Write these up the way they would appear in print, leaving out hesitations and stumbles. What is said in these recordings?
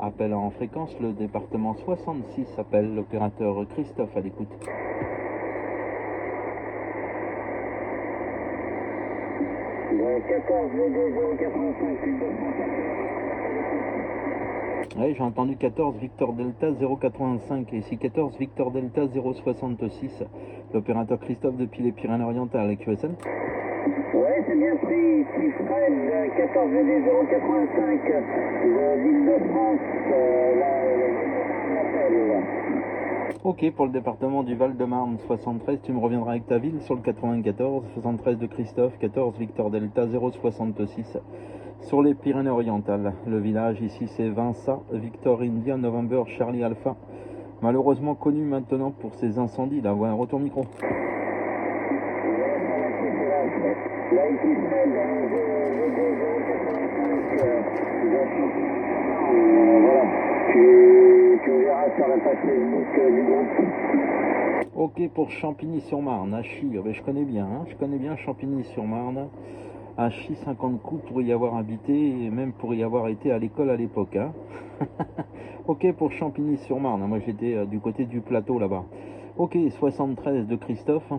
Appel en fréquence, le département 66 appelle l'opérateur Christophe à l'écoute. Oui, j'ai entendu 14 Victor Delta 085 et ici 14 Victor Delta 066, l'opérateur Christophe depuis les Pyrénées-Orientales, QSL. Oui, c'est bien pris, ici Fred, 14 VD 085 de l'Île-de-France, l'appel. Ok, pour le département du Val-de-Marne 73, tu me reviendras avec ta ville sur le 94, 73 de Christophe, 14 Victor Delta 066 sur les Pyrénées-Orientales. Le village ici c'est Vinça, Victor India, November, Charlie Alpha. Malheureusement connu maintenant pour ces incendies là. Ouais, retour micro. Là, ici, Fred, voilà, tu verras sur la page Facebook du groupe. Ok, pour Champigny-sur-Marne, Achy, je connais bien, je connais bien Champigny-sur-Marne. Achy, 50 coups pour y avoir habité et même pour y avoir été à l'école à l'époque. Ok, pour Champigny-sur-Marne, moi j'étais du côté du plateau là-bas. Ok, 73 de Christophe.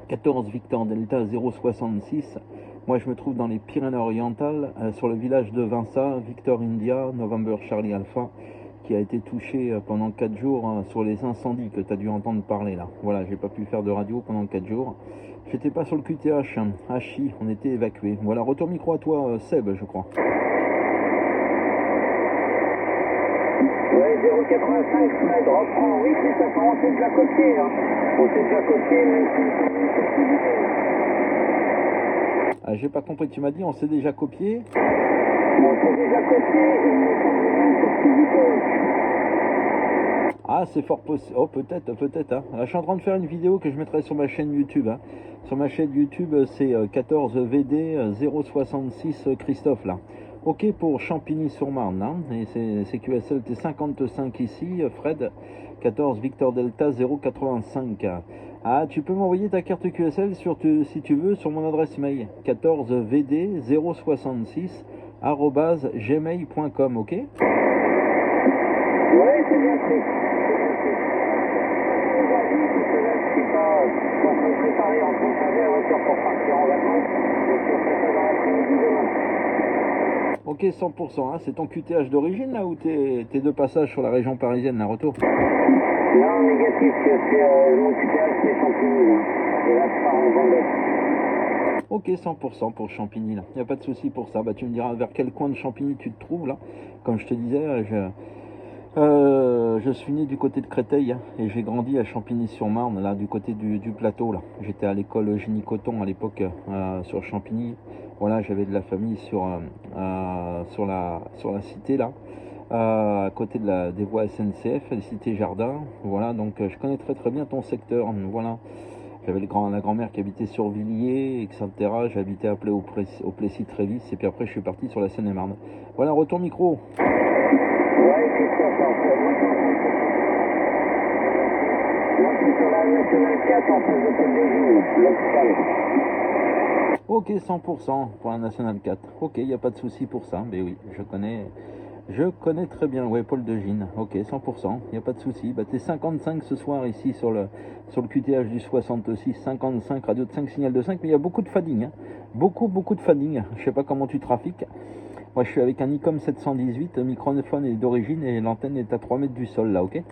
14 Victor Delta 066. Moi je me trouve dans les Pyrénées-Orientales, sur le village de Vinça, Victor India, November Charlie Alpha, qui a été touché pendant 4 jours sur les incendies que tu as dû entendre parler là. Voilà, j'ai pas pu faire de radio pendant 4 jours. J'étais pas sur le QTH, Hachi, on était évacués. Voilà, retour micro à toi Seb, je crois. Ouais, 085 Fred, reprends, oui c'est ça, on s'est déjà coté, hein. On s'est déjà coté, même si J'ai pas compris, tu m'as dit on s'est déjà copié. On s'est déjà coté, Ah, c'est fort possible. Oh, peut-être, hein. Là, je suis en train de faire une vidéo que je mettrai sur ma chaîne YouTube. Sur ma chaîne YouTube, c'est 14 VD 066 Christophe, là. Ok, pour Champigny-sur-Marne, et c'est QSL T55 ici, Fred, 14 Victor Delta 085. Ah, tu peux m'envoyer ta carte QSL si tu veux sur mon adresse mail, 14 VD 066 @gmail.com, ok? ouais, c'est bien pris. On peut préparer en fonction de la voiture pour partir en vacances. Et puis on fait ça dans l'après-midi demain. Ok, 100%, c'est ton QTH d'origine là ou t'es de passage sur la région parisienne, là, retour? Non, négatif, c'est mon QTH, c'est Champigny. Et là, je pars en Vendée. Ok, 100% pour Champigny, là. Il n'y a pas de souci pour ça. Bah, tu me diras vers quel coin de Champigny tu te trouves, là. Comme je te disais, je suis né du côté de Créteil et j'ai grandi à Champigny-sur-Marne, là, du côté du plateau, là. J'étais à l'école Eugénie Coton à l'époque sur Champigny. Voilà, j'avais de la famille sur la cité, là. À côté des voies SNCF, les cités Jardin. Voilà, donc je connais très très bien ton secteur. Voilà. J'avais la grand-mère qui habitait sur Villiers, etc. J'habitais appelé au Plessis-Trévis, et puis après je suis parti sur la Seine-et-Marne. Voilà, retour micro. Ouais, c'est ça, moi, je suis sur la nationale 4 en face de Côte-des-Vignes, l'hôpital. Ok, 100% pour la nationale 4. Ok, il n'y a pas de souci pour ça. Mais oui, je connais très bien, ouais, Paul de Gine. Ok, 100%, il n'y a pas de souci. Bah, t'es 55 ce soir ici sur le QTH du 66, 55, radio de 5, signal de 5, mais il y a beaucoup de fading. Beaucoup de fading. Je sais pas comment tu trafiques. Moi, je suis avec un Icom 718, le microphone est d'origine et l'antenne est à 3 mètres du sol, là, ok?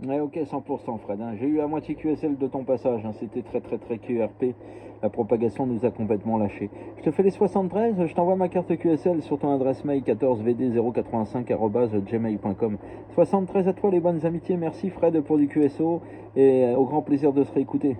Ouais, ok, 100% Fred. J'ai eu à moitié QSL de ton passage. C'était très QRP. La propagation nous a complètement lâchés. Je te fais les 73. Je t'envoie ma carte QSL sur ton adresse mail 14vd085@gmail.com. 73 à toi les bonnes amitiés. Merci Fred pour du QSO et au grand plaisir de se réécouter.